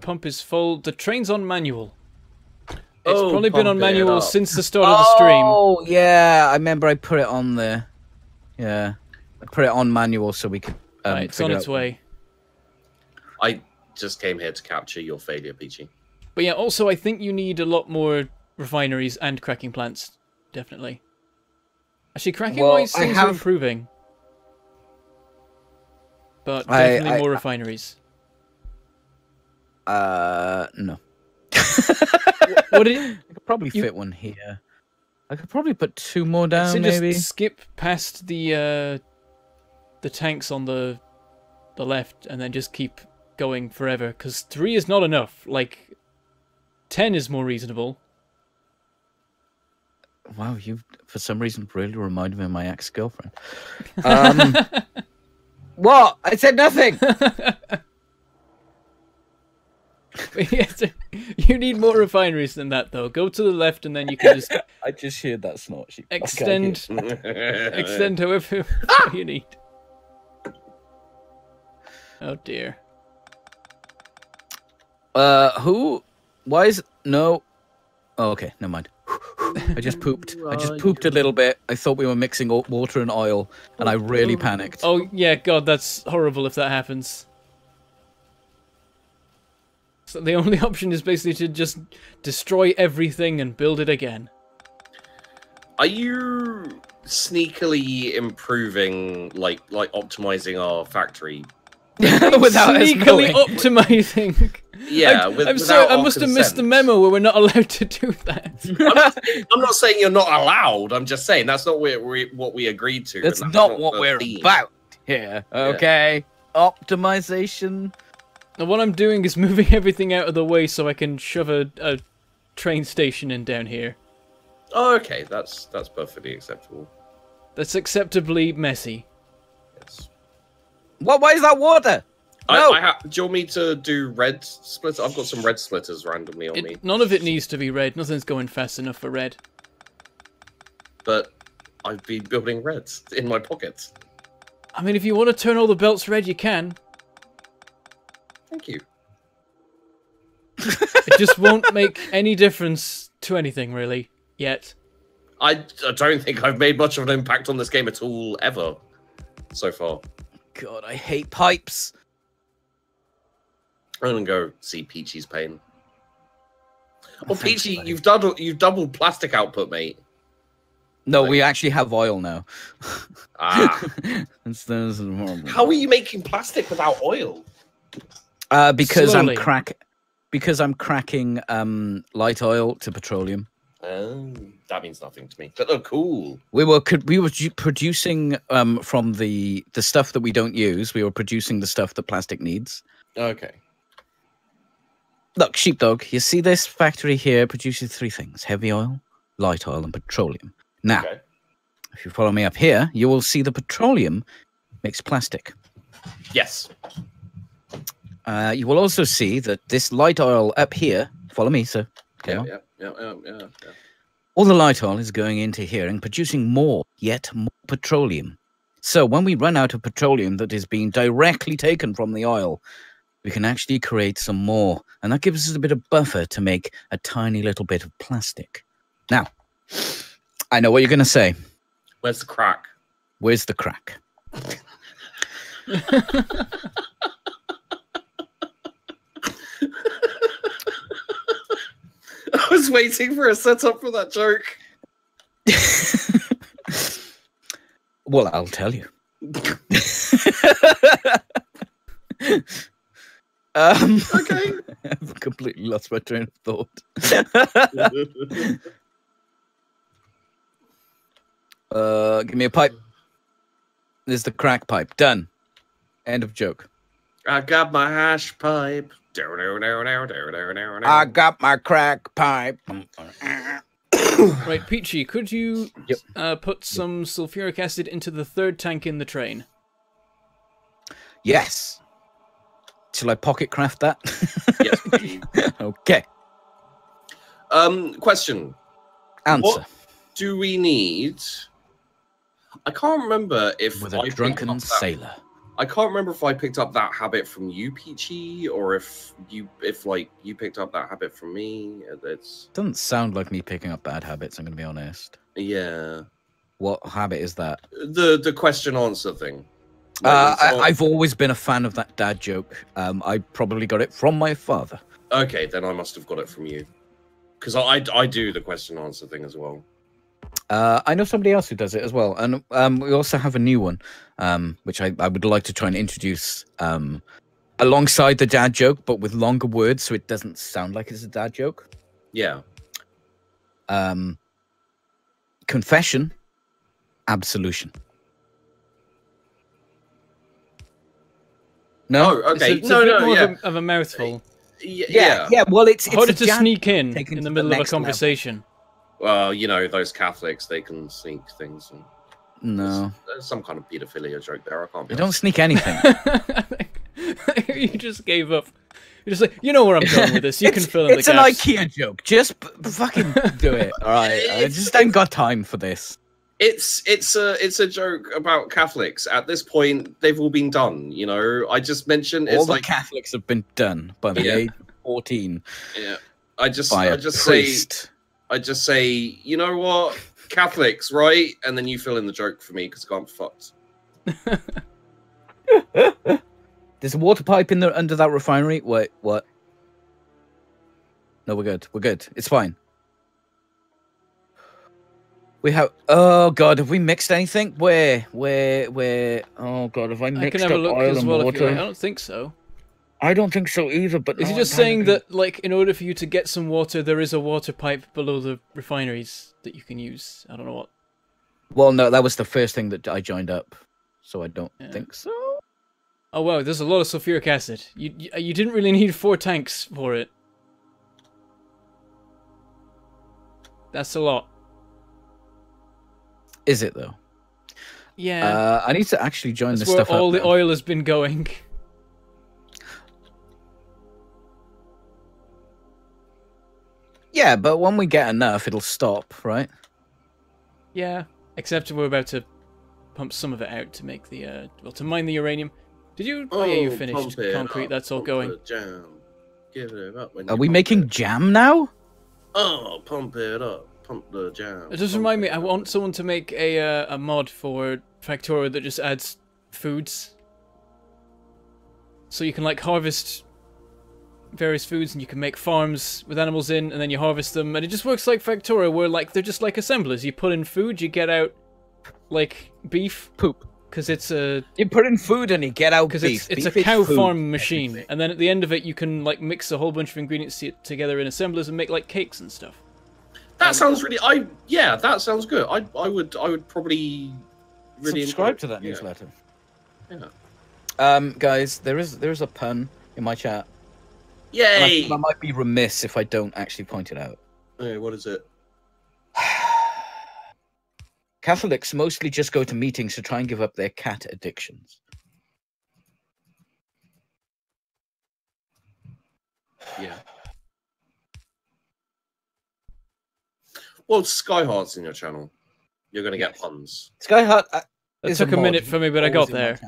pump is full. The train's on manual. It's probably been on manual since the start of the stream. Oh, yeah. I remember I put it on there. Yeah. I put it on manual so we could... right, it's on its way. I just came here to capture your failure, Peachy. But yeah, also, I think you need a lot more refineries and cracking plants. Definitely. Actually, cracking-wise, things are improving. But definitely more refineries. No. What did you... I could probably fit one here. I could probably put 2 more down, so maybe. Just skip past the tanks on the left, and then just keep going forever. Because 3 is not enough. Like, 10 is more reasonable. Wow, you for some reason really reminded me of my ex-girlfriend. What? I said nothing. You need more refineries than that, though. Go to the left, and then you can just... I just heard that snort. Extend however you need. Oh, dear. Who? Why is... No. Oh, okay, never mind. I just pooped. I just pooped a little bit. I thought we were mixing water and oil, and I really panicked. Oh, yeah, God, that's horrible if that happens. So the only option is basically to just destroy everything and build it again. Are you sneakily improving, like optimizing our factory? Without sneakily optimizing. Yeah, I'm sorry, I must have missed the memo where we're not allowed to do that. I'm not saying you're not allowed. I'm just saying that's not what we agreed to. That's not what we're about here. Okay, optimization. And what I'm doing is moving everything out of the way so I can shove a train station in down here. Oh, okay, that's perfectly acceptable. That's acceptably messy. Yes. What? Why is that water? No. Do you want me to do red splitters? I've got some red splitters randomly on me. None of it needs to be red. Nothing's going fast enough for red. But I've been building reds in my pockets. I mean, if you want to turn all the belts red, you can. Thank you. It just won't make any difference to anything, really, yet. I don't think I've made much of an impact on this game at all, ever, so far. God, I hate pipes. I'm gonna go see Peachy's pain. Oh, Peachy, you've doubled plastic output, mate. No, we actually have oil now. Ah. That's horrible. How are you making plastic without oil? Because Slowly. I'm cracking light oil to petroleum. Oh, that means nothing to me. But cool. We were producing from the stuff that we don't use. We were producing the stuff that plastic needs. Okay. Look, Sheepdog, you see this factory here produces 3 things: heavy oil, light oil, and petroleum. Now, Okay. if you follow me up here, you will see the petroleum makes plastic. Yes. You will also see that this light oil up here, follow me, sir. Yeah. All the light oil is going into here and producing yet more petroleum. So when we run out of petroleum that is being directly taken from the oil, we can actually create some more. And that gives us a bit of buffer to make a tiny little bit of plastic. Now, I know what you're going to say. Where's the crack? Where's the crack? I was waiting for a setup for that joke. Well, I'll tell you. Okay. I've completely lost my train of thought. Give me a pipe. There's the crack pipe. Done. End of joke. I got my hash pipe. I got my crack pipe. Right, Peachy, could you put some sulfuric acid into the 3rd tank in the train? Yes. Shall I pocket craft that? Yes, please. Okay. Question. Answer. What do we need? I can't remember if With I a picked drunken up that- sailor. I can't remember if I picked up that habit from you, Peachy, or if you picked up that habit from me. It's Doesn't sound like me picking up bad habits, I'm going to be honest. yeah. What habit is that? The question answer thing. Like, I've always been a fan of that dad joke. I probably got it from my father. okay, then I must have got it from you, because I do the question answer thing as well. I know somebody else who does it as well, and we also have a new one, which I would like to try and introduce alongside the dad joke, but with longer words, so it doesn't sound like it's a dad joke. Yeah. Confession, absolution. No, Oh, okay. It's a bit more yeah. of a mouthful. Yeah. Well, it's Harder a to jab sneak in taken the to the middle of a next level. conversation. Well, you know, those Catholics, they can sneak things. And No, there's some kind of pedophilia joke there. I can't be they don't honest. sneak anything. You just gave up. You're just like, you know where I'm going with this. You can fill in the It's an gaps. IKEA joke. Just fucking do it. All right. I just ain't got time for this. It's a joke about Catholics. At this point, they've all been done. You know, I just mentioned All it's the like Catholics have been done by the Yeah. age of 14 yeah. I just by a priest. I just say, you know what, Catholics, right? And then you fill in the joke for me because I can't be fucked. There's a water pipe in there under that refinery. Wait, what? No, we're good. We're good. It's fine. We have. Oh God, have we mixed anything? Where? Oh God, have I I mixed can have a up look oil as and well if you water? like. I don't think so. I don't think so either. But Is he just saying that, like, in order for you to get some water, there is a water pipe below the refineries that you can use? I don't know what. Well, no, that was the first thing that I joined up, so I don't Yeah. think so. Oh wow, there's a lot of sulfuric acid. You didn't really need 4 tanks for it. That's a lot. Is it though? Yeah. I need to actually join That's this where stuff up. all the now. oil has been going. Yeah, but when we get enough, it'll stop, right? Yeah. Except we're about to pump some of it out to make the to mine the uranium. Did you? Oh, yeah, you finished pump it concrete. up, That's all pump going. the jam. Give it up when Are you we pump making it. jam now? Oh, pump it up. Pump the jam. It does pump remind me. it I up. want someone to make a mod for Factorio that just adds foods, so you can like harvest various foods, and you can make farms with animals in, and then you harvest them, and it just works like Factorio, where like they're just like assemblers. You put in food, you get out like beef, Poop. because it's a You put in food and you get out because beef. it's Beef a is cow food. farm machine, and then at the end of it, you can like mix a whole bunch of ingredients together in assemblers and make like cakes and stuff. That sounds really. Yeah, that sounds good. I would probably really Subscribe enjoy to that yeah. newsletter. Yeah. Guys, there is a pun in my chat. And Yay! I might be remiss if I don't actually point it out. Hey, what is it? Catholics mostly just go to meetings to try and give up their cat addictions. Yeah. Well, Skyheart's in your channel. You're gonna get puns. Skyheart. It took a minute for me, but I got there.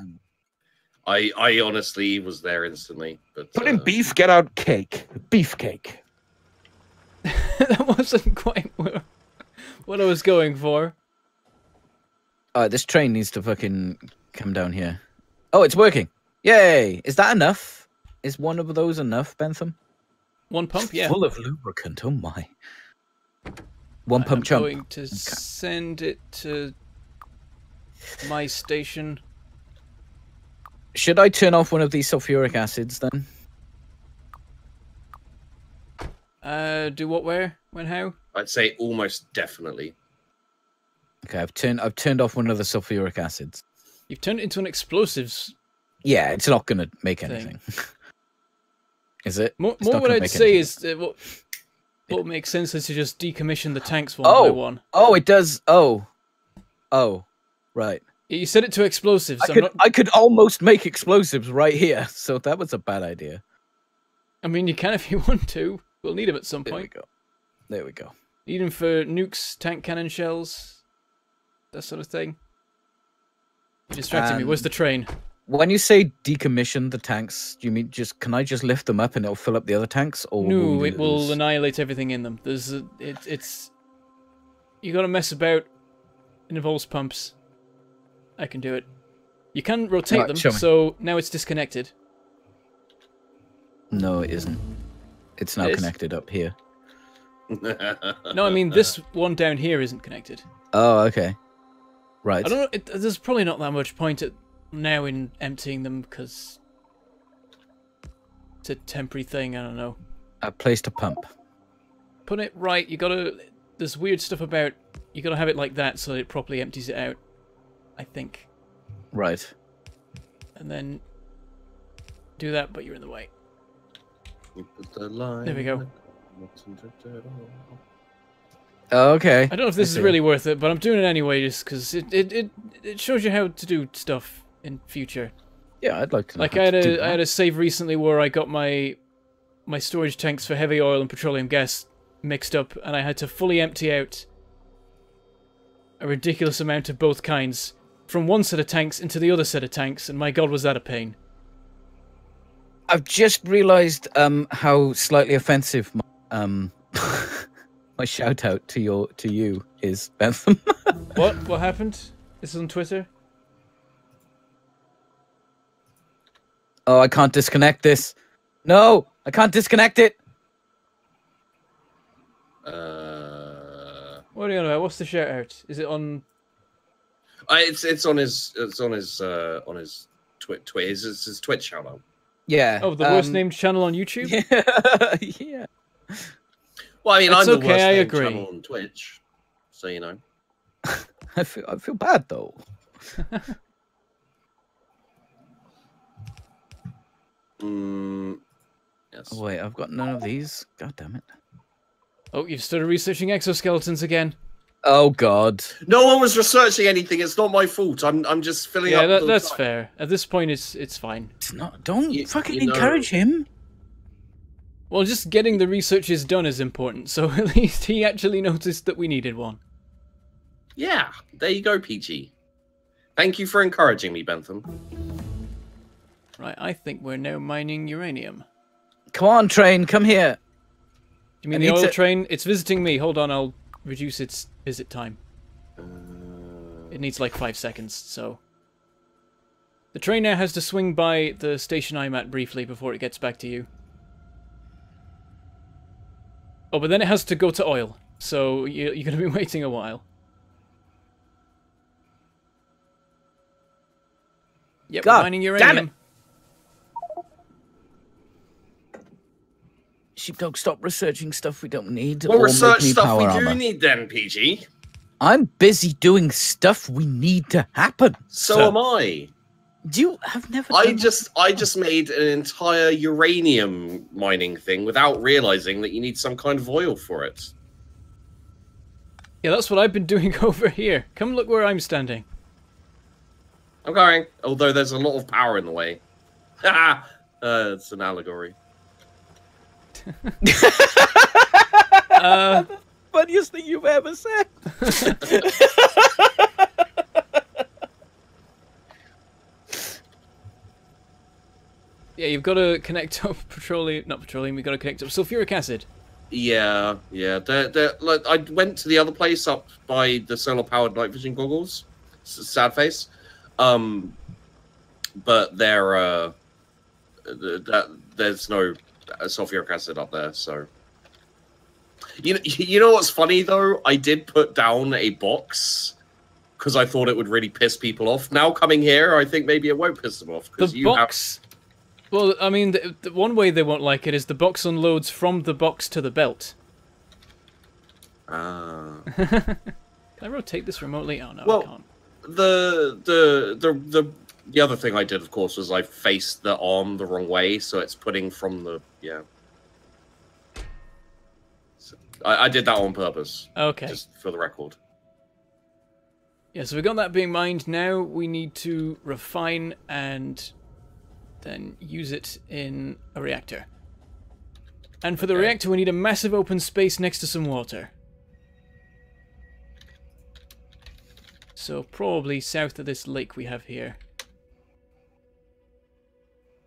I honestly was there instantly. But Put in beef, get out cake. Beefcake. That wasn't quite what I was going for. This train needs to fucking come down here. Oh, it's working. Yay! Is that enough? Is one of those enough, Bentham? One pump, yeah. Full of lubricant. Oh my. One pump chump. I'm going to send it to my station. Should I turn off one of these sulfuric acids then? Do what, where, when, how? I'd say almost definitely. Okay, I've turned off one of the sulfuric acids. You've turned it into an explosives. Yeah, it's not gonna make thing. anything. Is it? More It's not what gonna I'd make say anything. is what makes sense is to just decommission the tanks one by one. Oh, it does. Oh, right. You set it to explosives. I could almost make explosives right here, so that was a bad idea. I mean, you can if you want to. We'll need them at some There we point. go. There we go. Need them for nukes, tank cannon shells, that sort of thing. You distracted me. Where's the train? When you say decommission the tanks, do you mean can I just lift them up and it'll fill up the other tanks, or No, it will annihilate everything in them. It's you got to mess about. It involves pumps. I can do it. You can rotate them, so now it's disconnected. No, it isn't. It's now connected up here. No, I mean this one down here isn't connected. Oh, okay. Right. I don't know. There's probably not that much point now in emptying them because it's a temporary thing. I don't know. A place to pump. Put it right. You gotta. There's weird stuff about. You gotta have it like that so it properly empties it out. I think. Right. And then do that, but you're in the way. There we go. Oh, okay. I don't know if this is really worth it, but I'm doing it anyway just because it shows you how to do stuff in future. Yeah, I'd like to know. Like I had a save recently where I got my storage tanks for heavy oil and petroleum gas mixed up, and I had to fully empty out a ridiculous amount of both kinds from one set of tanks into the other set of tanks, and my god, was that a pain. I've just realised how slightly offensive my shout out to you is, Bentham. What happened? This is on Twitter. Oh, I can't disconnect this. No, I can't disconnect it. What are you on about? What's the shout out? Is it on? It's on his his Twitch channel. Yeah. Oh, the worst named channel on YouTube. Yeah. Well, I mean, It's I'm the okay, worst I named agree. channel on Twitch, so you know. I feel bad though. Yes. Oh, wait, I've got none of these. God damn it. Oh, you've started researching exoskeletons again. Oh God. No one was researching anything. It's not my fault. I'm just filling up. Yeah, the that's time. fair. At this point, it's fine. It's not. Don't fucking you know- encourage him. Well, just getting the researches done is important, so at least he actually noticed that we needed one. Yeah, there you go, Peachy. Thank you for encouraging me, Bentham. Right, I think we're now mining uranium. Come on, train, come here. Do you mean I the need oil to- train? It's visiting me. Hold on, I'll reduce its visit time. It needs like 5 seconds, so... The train now has to swing by the station I'm at briefly before it gets back to you. Oh, but then it has to go to oil, so you're going to be waiting a while. Yep, God, mining damn uranium. it. Sheepdog, stop researching stuff we don't need. What or research make me stuff power we armor. do need then, Peachy? I'm busy doing stuff we need to happen. So am I. You have never. I done just made an entire uranium mining thing without realizing that you need some kind of oil for it. Yeah, that's what I've been doing over here. Come look where I'm standing. I'm going, although there's a lot of power in the way. Haha! It's an allegory. Funniest thing you've ever said. Yeah, you've got to connect up petroleum, not petroleum, you've got to connect up sulfuric acid. Yeah. Like, I went to the other place up by the solar-powered night vision goggles. Sad face. But there's no sulfuric acid up there, so. You know what's funny though? I did put down a box because I thought it would really piss people off. Now coming here, I think maybe it won't piss them off because The box. Well, I mean, the one way they won't like it is the box unloads from the box to the belt. Ah. Can I rotate this remotely? Oh no, Well, I can't. The other thing I did, of course, was I faced the arm the wrong way, so it's putting from the So I did that on purpose. Okay. Just for the record. Yeah, so we got that being mined. Now we need to refine and then use it in a reactor. And for the reactor, we need a massive open space next to some water. So probably south of this lake we have here.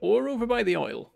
Or over by the oil.